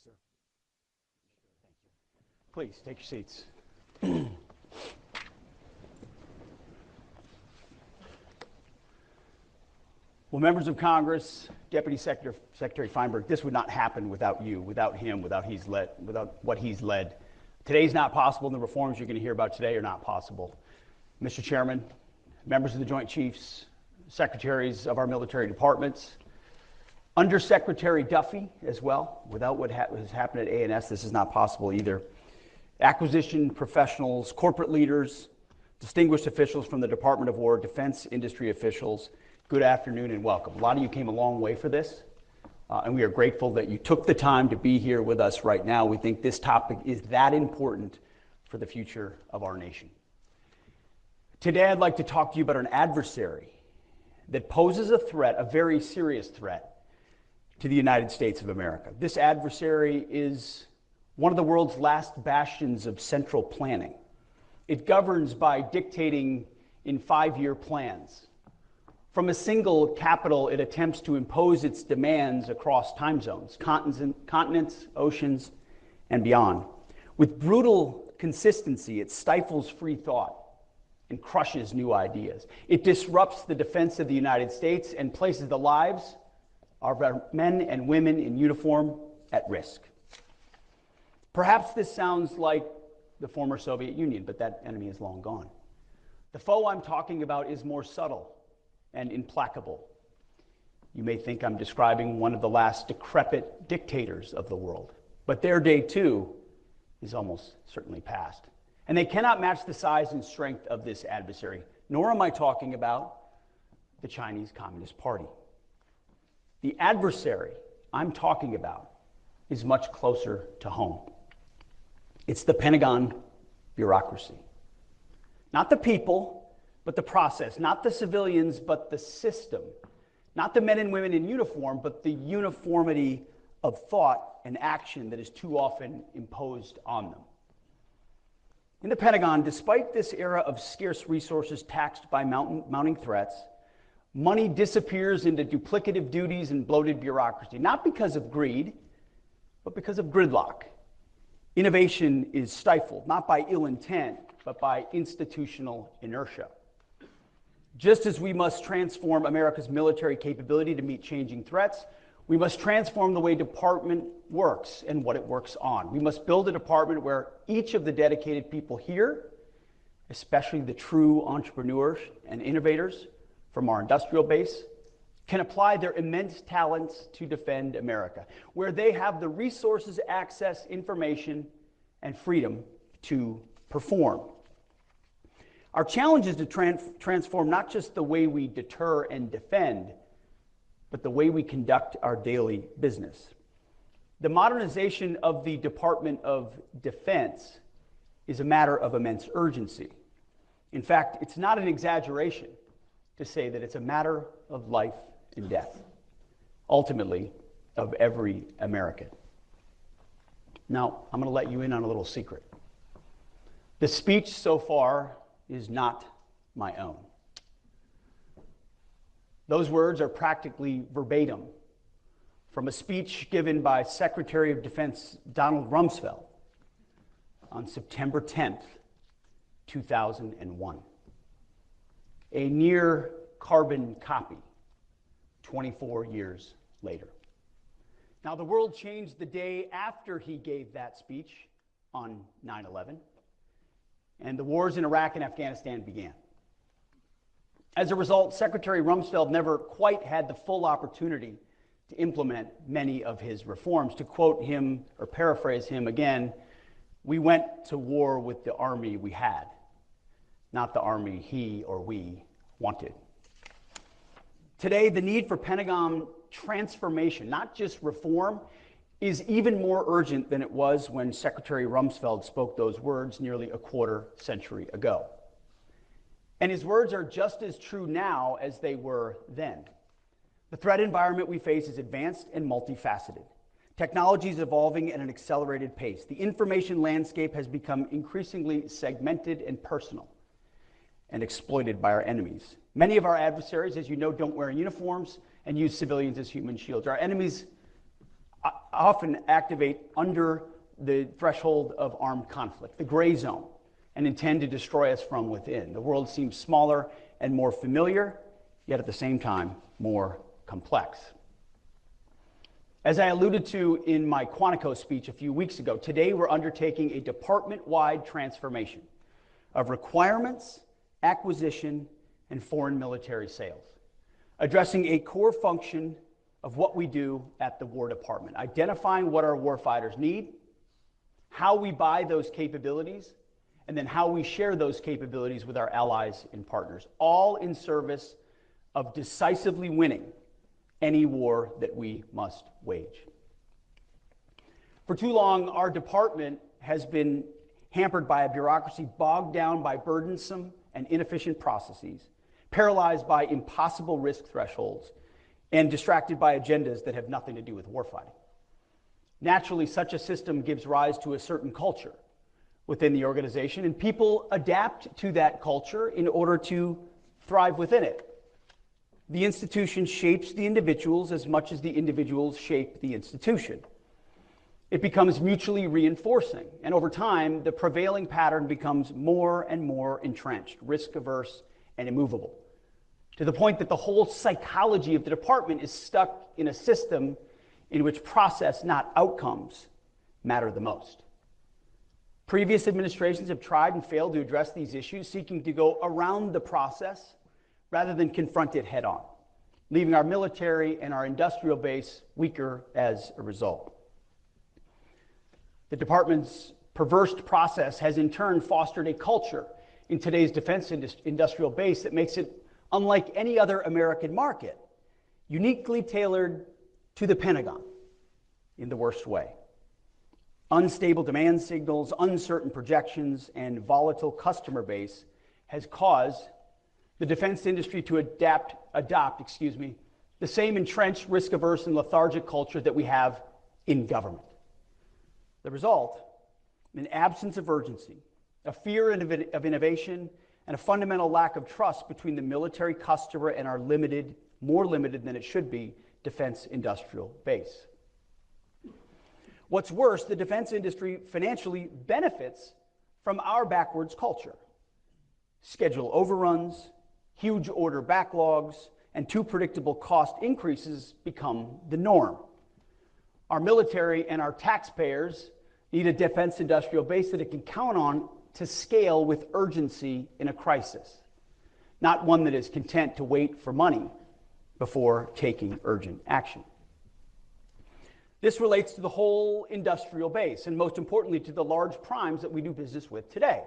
sir. Please, take your seats. Well, members of Congress, Deputy Secretary Feinberg, this would not happen without you, without him, without what he's led. Today's not possible, and the reforms you're going to hear about today are not possible. Mr. Chairman, members of the Joint Chiefs, secretaries of our military departments, Undersecretary Duffy as well. Without what has happened at A&S, this is not possible either. Acquisition professionals, corporate leaders, distinguished officials from the Department of War, defense industry officials, good afternoon and welcome. A lot of you came a long way for this, and we are grateful that you took the time to be here with us right now. We think this topic is that important for the future of our nation. Today, I'd like to talk to you about an adversary that poses a threat, a very serious threat, to the United States of America. This adversary is one of the world's last bastions of central planning. It governs by dictating in 5-year plans. From a single capital, it attempts to impose its demands across time zones, continents, oceans, and beyond. With brutal consistency, it stifles free thought and crushes new ideas. It disrupts the defense of the United States and places the lives of our men and women in uniform at risk. Perhaps this sounds like the former Soviet Union, but that enemy is long gone. The foe I'm talking about is more subtle and implacable. You may think I'm describing one of the last decrepit dictators of the world, but their day too is almost certainly past. And they cannot match the size and strength of this adversary, nor am I talking about the Chinese Communist Party. The adversary I'm talking about is much closer to home. It's the Pentagon bureaucracy. Not the people, but the process. Not the civilians, but the system. Not the men and women in uniform, but the uniformity of thought and action that is too often imposed on them. In the Pentagon, despite this era of scarce resources taxed by mounting threats, money disappears into duplicative duties and bloated bureaucracy, not because of greed, but because of gridlock. Innovation is stifled, not by ill intent, but by institutional inertia. Just as we must transform America's military capability to meet changing threats, we must transform the way department works and what it works on. We must build a department where each of the dedicated people here, especially the true entrepreneurs and innovators from our industrial base, can apply their immense talents to defend America, where they have the resources, access, information, and freedom to perform. Our challenge is to transform not just the way we deter and defend, but the way we conduct our daily business. The modernization of the Department of Defense is a matter of immense urgency. In fact, it's not an exaggeration to say that it's a matter of life and death, ultimately, of every American. Now, I'm going to let you in on a little secret. The speech so far is not my own. Those words are practically verbatim from a speech given by Secretary of Defense Donald Rumsfeld on September 10th, 2001. A near carbon copy 24 years later. Now, the world changed the day after he gave that speech on 9/11, and the wars in Iraq and Afghanistan began. As a result, Secretary Rumsfeld never quite had the full opportunity to implement many of his reforms. To quote him, or paraphrase him again, we went to war with the army we had, not the army he or we wanted. Today, the need for Pentagon transformation, not just reform, is even more urgent than it was when Secretary Rumsfeld spoke those words nearly a quarter century ago. And his words are just as true now as they were then. The threat environment we face is advanced and multifaceted. Technology is evolving at an accelerated pace. The information landscape has become increasingly segmented and personal and exploited by our enemies. Many of our adversaries, as you know, don't wear uniforms and use civilians as human shields. Our enemies often activate under the threshold of armed conflict, the gray zone, and intend to destroy us from within. The world seems smaller and more familiar, yet at the same time, more complex. As I alluded to in my Quantico speech a few weeks ago, today we're undertaking a department-wide transformation of requirements, acquisition, and foreign military sales, addressing a core function of what we do at the War Department, identifying what our warfighters need, how we buy those capabilities, and then how we share those capabilities with our allies and partners, all in service of decisively winning any war that we must wage. For too long, our department has been hampered by a bureaucracy bogged down by burdensome and inefficient processes, paralyzed by impossible risk thresholds, and distracted by agendas that have nothing to do with warfighting. Naturally, such a system gives rise to a certain culture within the organization, and people adapt to that culture in order to thrive within it. The institution shapes the individuals as much as the individuals shape the institution. It becomes mutually reinforcing, and over time, the prevailing pattern becomes more and more entrenched, risk-averse, and immovable, to the point that the whole psychology of the department is stuck in a system in which process, not outcomes, matter the most. Previous administrations have tried and failed to address these issues, seeking to go around the process rather than confront it head on, leaving our military and our industrial base weaker as a result. The department's perverse process has in turn fostered a culture in today's defense industrial base that makes it unlike any other American market, uniquely tailored to the Pentagon in the worst way. Unstable demand signals, uncertain projections, and volatile customer base has caused the defense industry to adopt the same entrenched, risk-averse, and lethargic culture that we have in government. The result, an absence of urgency, a fear of innovation, and a fundamental lack of trust between the military customer and our more limited than it should be, defense industrial base. What's worse, the defense industry financially benefits from our backwards culture. Schedule overruns, huge order backlogs, and too predictable cost increases become the norm. Our military and our taxpayers need a defense industrial base that it can count on to scale with urgency in a crisis, not one that is content to wait for money before taking urgent action. This relates to the whole industrial base, and most importantly to the large primes that we do business with today.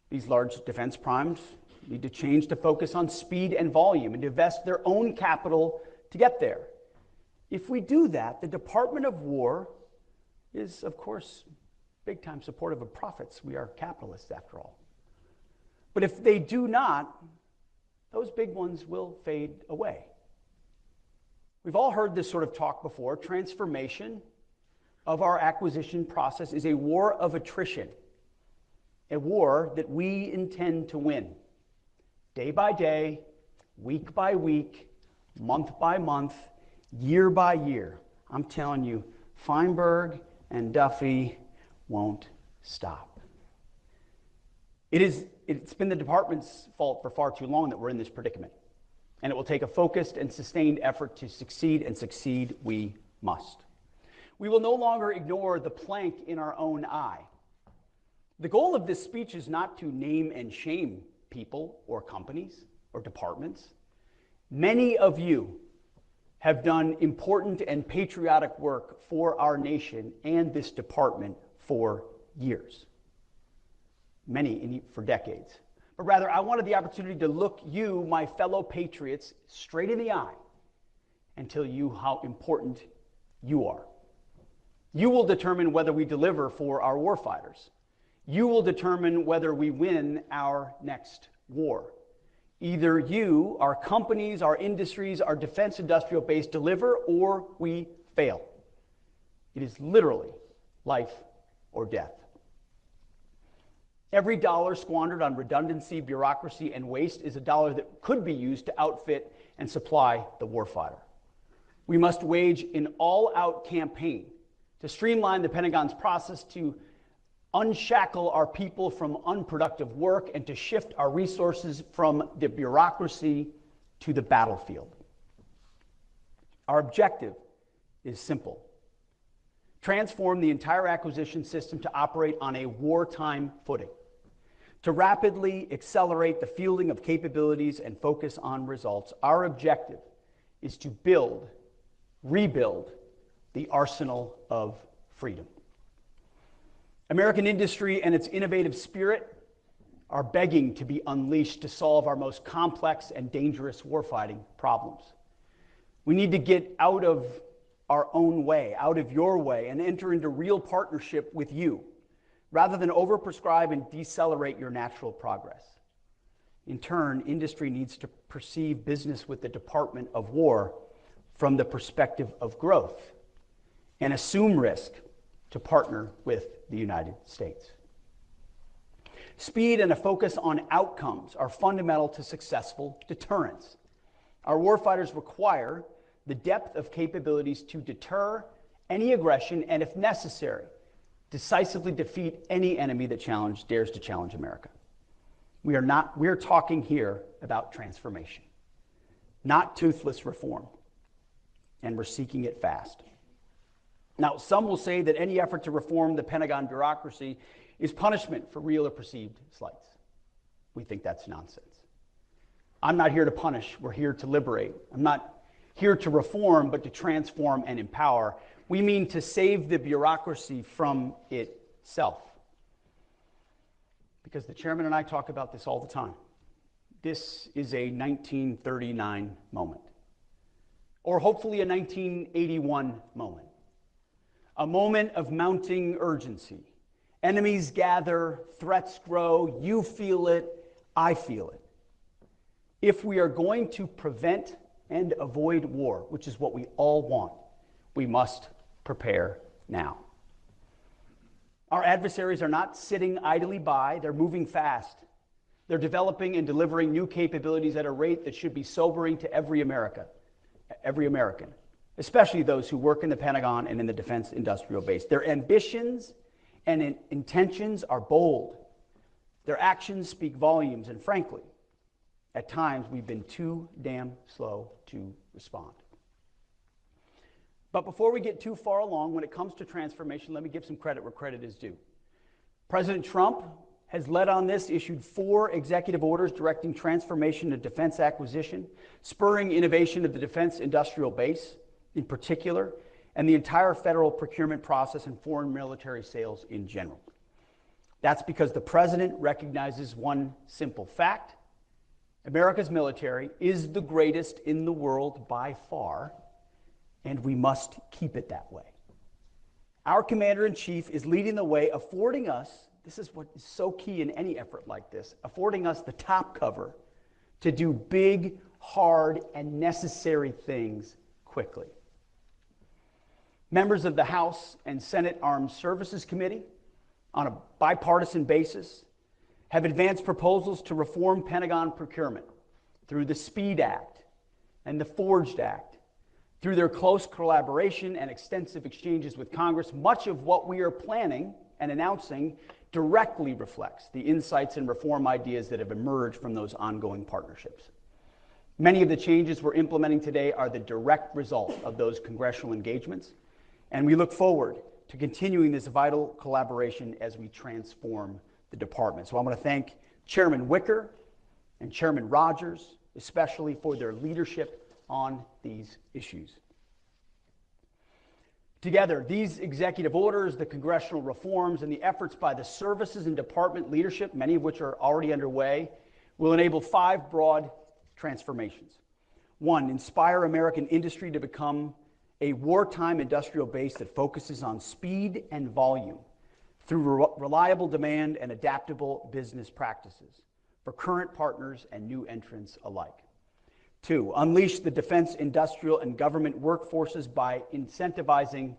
These large defense primes need to change to focus on speed and volume and to invest their own capital to get there. If we do that, the Department of War is, of course, big time supportive of profits. We are capitalists, after all. But if they do not, those big ones will fade away. We've all heard this sort of talk before. Transformation of our acquisition process is a war of attrition, a war that we intend to win. Day by day, week by week, month by month, year by year. I'm telling you, Feinberg and Duffy won't stop. It's been the department's fault for far too long that we're in this predicament. And it will take a focused and sustained effort to succeed, and succeed we must. We will no longer ignore the plank in our own eye. The goal of this speech is not to name and shame people or companies or departments. Many of you have done important and patriotic work for our nation and this department for years. Many for decades. But rather, I wanted the opportunity to look you, my fellow patriots, straight in the eye and tell you how important you are. You will determine whether we deliver for our warfighters. You will determine whether we win our next war. Either you, our companies, our industries, our defense industrial base deliver, or we fail. It is literally life or death. Every dollar squandered on redundancy, bureaucracy, and waste is a dollar that could be used to outfit and supply the warfighter. We must wage an all-out campaign to streamline the Pentagon's process to unshackle our people from unproductive work and to shift our resources from the bureaucracy to the battlefield. Our objective is simple: transform the entire acquisition system to operate on a wartime footing, to rapidly accelerate the fielding of capabilities and focus on results. Our objective is to rebuild the arsenal of freedom. American industry and its innovative spirit are begging to be unleashed to solve our most complex and dangerous warfighting problems. We need to get out of our own way, out of your way, and enter into real partnership with you, rather than overprescribe and decelerate your natural progress. In turn, industry needs to perceive business with the Department of War from the perspective of growth and assume risk to partner with the United States. Speed and a focus on outcomes are fundamental to successful deterrence. Our warfighters require the depth of capabilities to deter any aggression and, if necessary, decisively defeat any enemy that dares to challenge America. We're talking here about transformation, not toothless reform, and we're seeking it fast. Now, some will say that any effort to reform the Pentagon bureaucracy is punishment for real or perceived slights. We think that's nonsense. I'm not here to punish, we're here to liberate. I'm not here to reform, but to transform and empower. We mean to save the bureaucracy from itself. Because the chairman and I talk about this all the time. This is a 1939 moment, or hopefully a 1981 moment. A moment of mounting urgency. Enemies gather, threats grow, you feel it, I feel it. If we are going to prevent and avoid war, which is what we all want, we must prepare now. Our adversaries are not sitting idly by, they're moving fast. They're developing and delivering new capabilities at a rate that should be sobering to every American, especially those who work in the Pentagon and in the defense industrial base. Their ambitions and intentions are bold. Their actions speak volumes, and frankly, at times we've been too damn slow to respond. But before we get too far along, when it comes to transformation, let me give some credit where credit is due. President Trump has led on this, issued 4 executive orders directing transformation of defense acquisition, spurring innovation of the defense industrial base in particular, and the entire federal procurement process and foreign military sales in general. That's because the president recognizes one simple fact: America's military is the greatest in the world by far, and we must keep it that way. Our commander-in-chief is leading the way, affording us, this is what is so key in any effort like this, affording us the top cover to do big, hard, and necessary things quickly. Members of the House and Senate Armed Services Committee, on a bipartisan basis, have advanced proposals to reform Pentagon procurement through the SPEED Act and the Forged Act. Through their close collaboration and extensive exchanges with Congress, much of what we are planning and announcing directly reflects the insights and reform ideas that have emerged from those ongoing partnerships. Many of the changes we're implementing today are the direct result of those congressional engagements, and we look forward to continuing this vital collaboration as we transform the department. So I want to thank Chairman Wicker and Chairman Rogers, especially for their leadership on these issues. Together, these executive orders, the congressional reforms, and the efforts by the services and department leadership, many of which are already underway, will enable 5 broad transformations. 1, inspire American industry to become a wartime industrial base that focuses on speed and volume through reliable demand and adaptable business practices for current partners and new entrants alike. 2, unleash the defense, industrial, and government workforces by incentivizing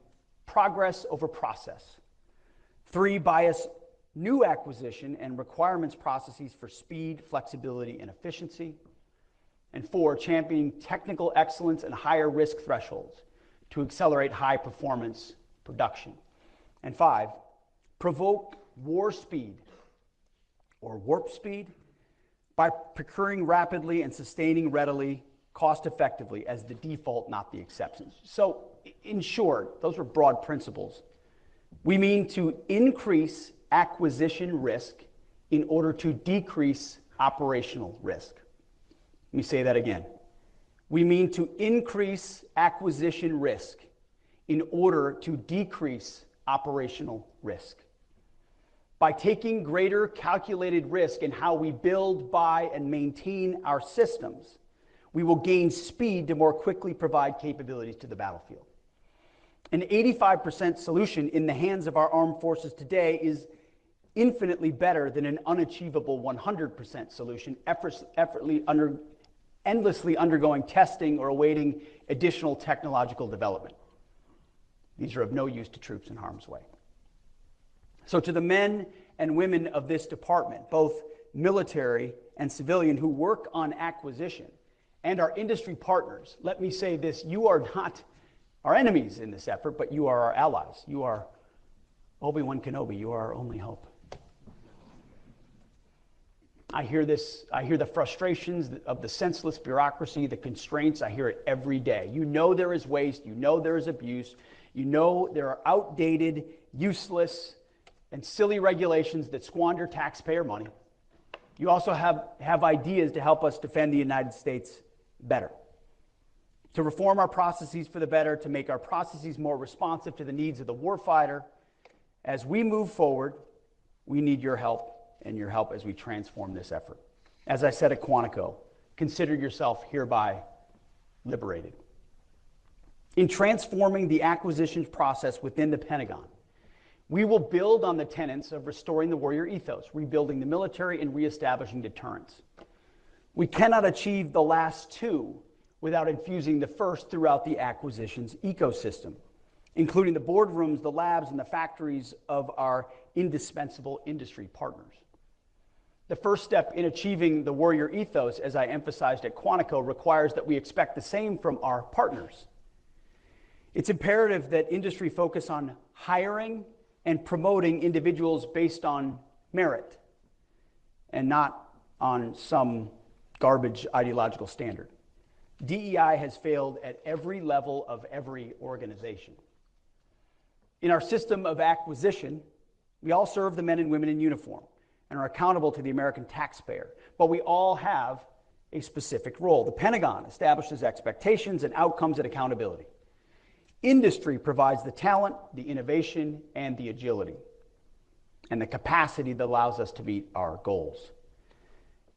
progress over process. 3, bias new acquisition and requirements processes for speed, flexibility, and efficiency. And 4, championing technical excellence and higher risk thresholds to accelerate high performance production. And 5, provoke war speed or warp speed by procuring rapidly and sustaining readily, cost effectively as the default, not the exceptions. So in short, those are broad principles. We mean to increase acquisition risk in order to decrease operational risk. Let me say that again. We mean to increase acquisition risk in order to decrease operational risk. By taking greater calculated risk in how we build, buy, and maintain our systems, we will gain speed to more quickly provide capabilities to the battlefield. An 85% solution in the hands of our armed forces today is infinitely better than an unachievable 100% solution, endlessly undergoing testing or awaiting additional technological development. These are of no use to troops in harm's way. So to the men and women of this department, both military and civilian, who work on acquisition, and our industry partners, let me say this: you are not our enemies in this effort, but you are our allies. You are Obi-Wan Kenobi. You are our only hope. I hear the frustrations of the senseless bureaucracy, the constraints. I hear it every day. You know there is waste. You know there is abuse. You know there are outdated, useless, and silly regulations that squander taxpayer money. You also have ideas to help us defend the United States better, to reform our processes for the better, to make our processes more responsive to the needs of the warfighter. As we move forward, we need your help, and your help as we transform this effort. As I said at Quantico, consider yourself hereby liberated. In transforming the acquisitions process within the Pentagon, we will build on the tenets of restoring the warrior ethos, rebuilding the military, and reestablishing deterrence. We cannot achieve the last two without infusing the first throughout the acquisitions ecosystem, including the boardrooms, the labs, and the factories of our indispensable industry partners. The first step in achieving the warrior ethos, as I emphasized at Quantico, requires that we expect the same from our partners. It's imperative that industry focus on hiring and promoting individuals based on merit and not on some garbage ideological standard. DEI has failed at every level of every organization. In our system of acquisition, we all serve the men and women in uniform and are accountable to the American taxpayer, but we all have a specific role. The Pentagon establishes expectations and outcomes and accountability. Industry provides the talent, the innovation, and the agility, and the capacity that allows us to meet our goals.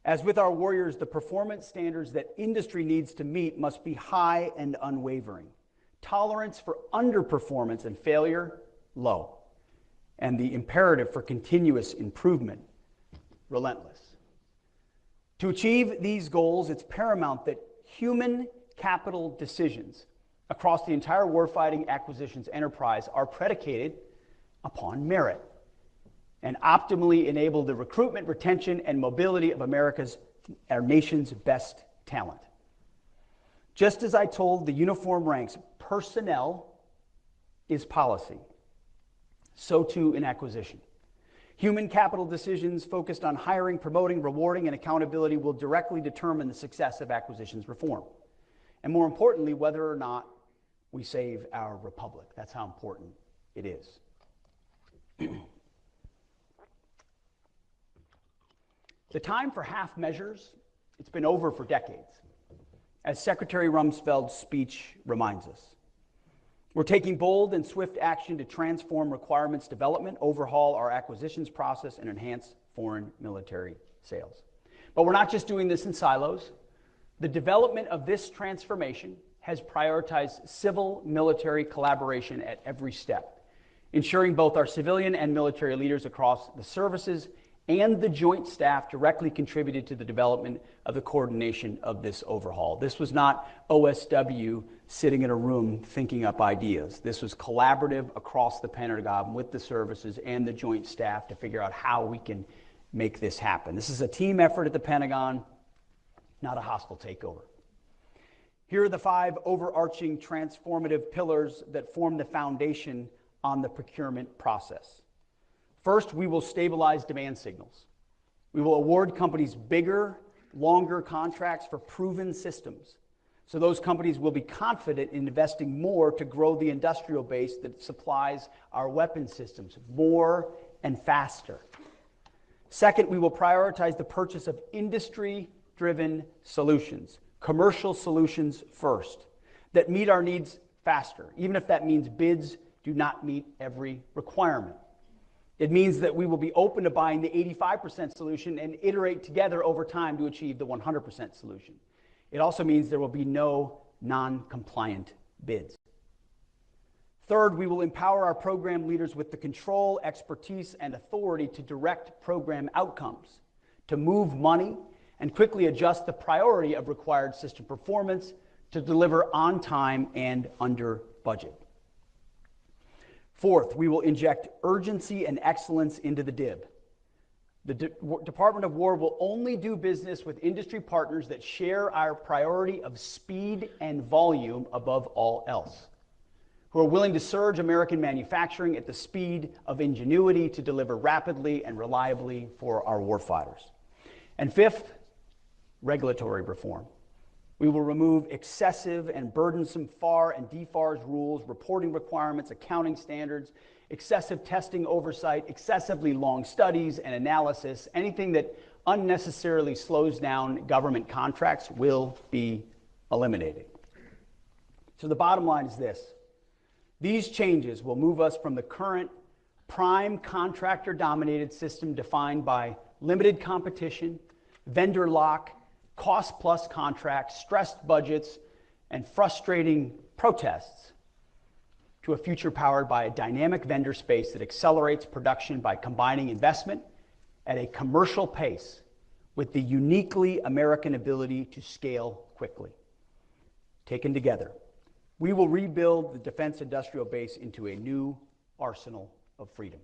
As with our warriors, the performance standards that industry needs to meet must be high and unwavering. Tolerance for underperformance and failure, low. And the imperative for continuous improvement, relentless. To achieve these goals, it's paramount that human capital decisions across the entire warfighting acquisitions enterprise are predicated upon merit and optimally enable the recruitment, retention, and mobility of our nation's best talent. Just as I told the uniform ranks, personnel is policy, so too in acquisition. Human capital decisions focused on hiring, promoting, rewarding, and accountability will directly determine the success of acquisitions reform. And more importantly, whether or not we save our republic. That's how important it is. The time for half measures, it's been over for decades, as Secretary Rumsfeld's speech reminds us. We're taking bold and swift action to transform requirements development, overhaul our acquisitions process, and enhance foreign military sales. But we're not just doing this in silos. The development of this transformation has prioritized civil-military collaboration at every step, ensuring both our civilian and military leaders across the services and the joint staff directly contributed to the development of the coordination of this overhaul. This was not OSW sitting in a room thinking up ideas. This was collaborative across the Pentagon with the services and the joint staff to figure out how we can make this happen. This is a team effort at the Pentagon, not a hostile takeover. Here are the 5 overarching transformative pillars that form the foundation on the procurement process. First, we will stabilize demand signals. We will award companies bigger, longer contracts for proven systems. So those companies will be confident in investing more to grow the industrial base that supplies our weapon systems more and faster. Second, we will prioritize the purchase of industry-driven solutions, commercial solutions first, that meet our needs faster, even if that means bids do not meet every requirement. It means that we will be open to buying the 85% solution and iterate together over time to achieve the 100% solution. It also means there will be no non-compliant bids. Third, we will empower our program leaders with the control, expertise, and authority to direct program outcomes, to move money, and quickly adjust the priority of required system performance to deliver on time and under budget. Fourth, we will inject urgency and excellence into the DIB. The Department of War will only do business with industry partners that share our priority of speed and volume above all else, who are willing to surge American manufacturing at the speed of ingenuity to deliver rapidly and reliably for our warfighters. And fifth, regulatory reform. We will remove excessive and burdensome FAR and DFARS rules, reporting requirements, accounting standards, excessive testing oversight, excessively long studies and analysis. Anything that unnecessarily slows down government contracts will be eliminated. So the bottom line is this. These changes will move us from the current prime contractor-dominated system defined by limited competition, vendor lock, cost-plus contracts, stressed budgets, and frustrating protests to a future powered by a dynamic vendor space that accelerates production by combining investment at a commercial pace with the uniquely American ability to scale quickly. Taken together, we will rebuild the defense industrial base into a new arsenal of freedom.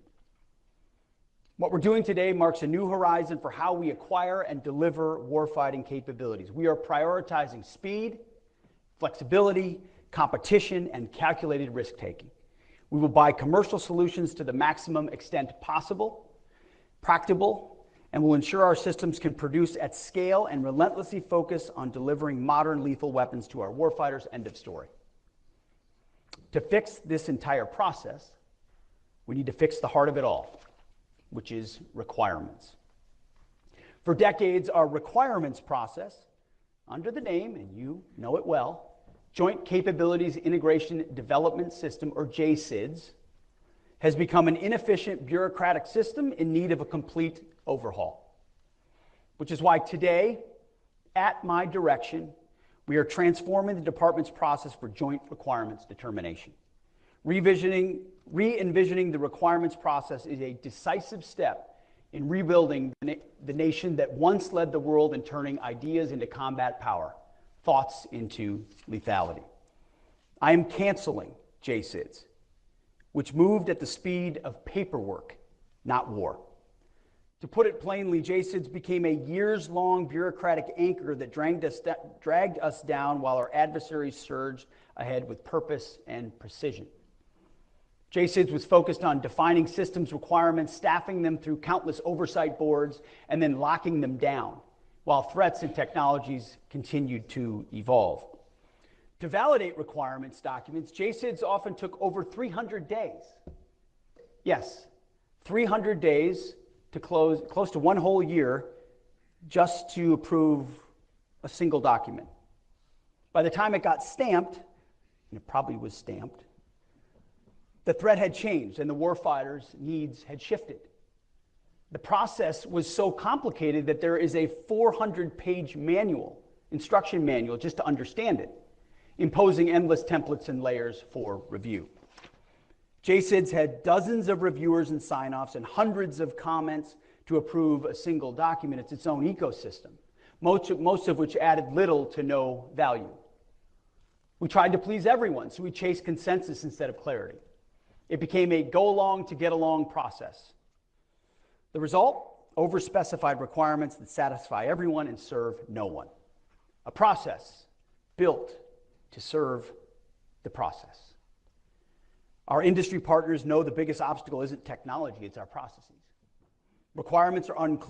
What we're doing today marks a new horizon for how we acquire and deliver warfighting capabilities. We are prioritizing speed, flexibility, competition, and calculated risk-taking. We will buy commercial solutions to the maximum extent possible, practicable, and will ensure our systems can produce at scale and relentlessly focus on delivering modern lethal weapons to our warfighters. End of story. To fix this entire process, we need to fix the heart of it all, which is requirements. For decades, our requirements process, under the name, and you know it well, Joint Capabilities Integration Development System, or JCIDS, has become an inefficient bureaucratic system in need of a complete overhaul. Which is why today, at my direction, we are transforming the department's process for joint requirements determination. Re-envisioning the requirements process is a decisive step in rebuilding the nation that once led the world in turning ideas into combat power, thoughts into lethality. I am canceling JCIDS, which moved at the speed of paperwork, not war. To put it plainly, JCIDS became a years-long bureaucratic anchor that dragged us down while our adversaries surged ahead with purpose and precision. JCIDS was focused on defining systems requirements, staffing them through countless oversight boards, and then locking them down, while threats and technologies continued to evolve. To validate requirements documents, JCIDS often took over 300 days. Yes, 300 days to close to one whole year just to approve a single document. By the time it got stamped, and it probably was stamped, the threat had changed and the warfighters' needs had shifted. The process was so complicated that there is a 400-page manual, instruction manual, just to understand it, imposing endless templates and layers for review. JCIDS had dozens of reviewers and sign-offs and hundreds of comments to approve a single document. It's its own ecosystem, most of which added little to no value. We tried to please everyone, so we chased consensus instead of clarity. It became a go-along to get-along process. The result? Overspecified requirements that satisfy everyone and serve no one. A process built to serve the process. Our industry partners know the biggest obstacle isn't technology, it's our processes. Requirements are unclear.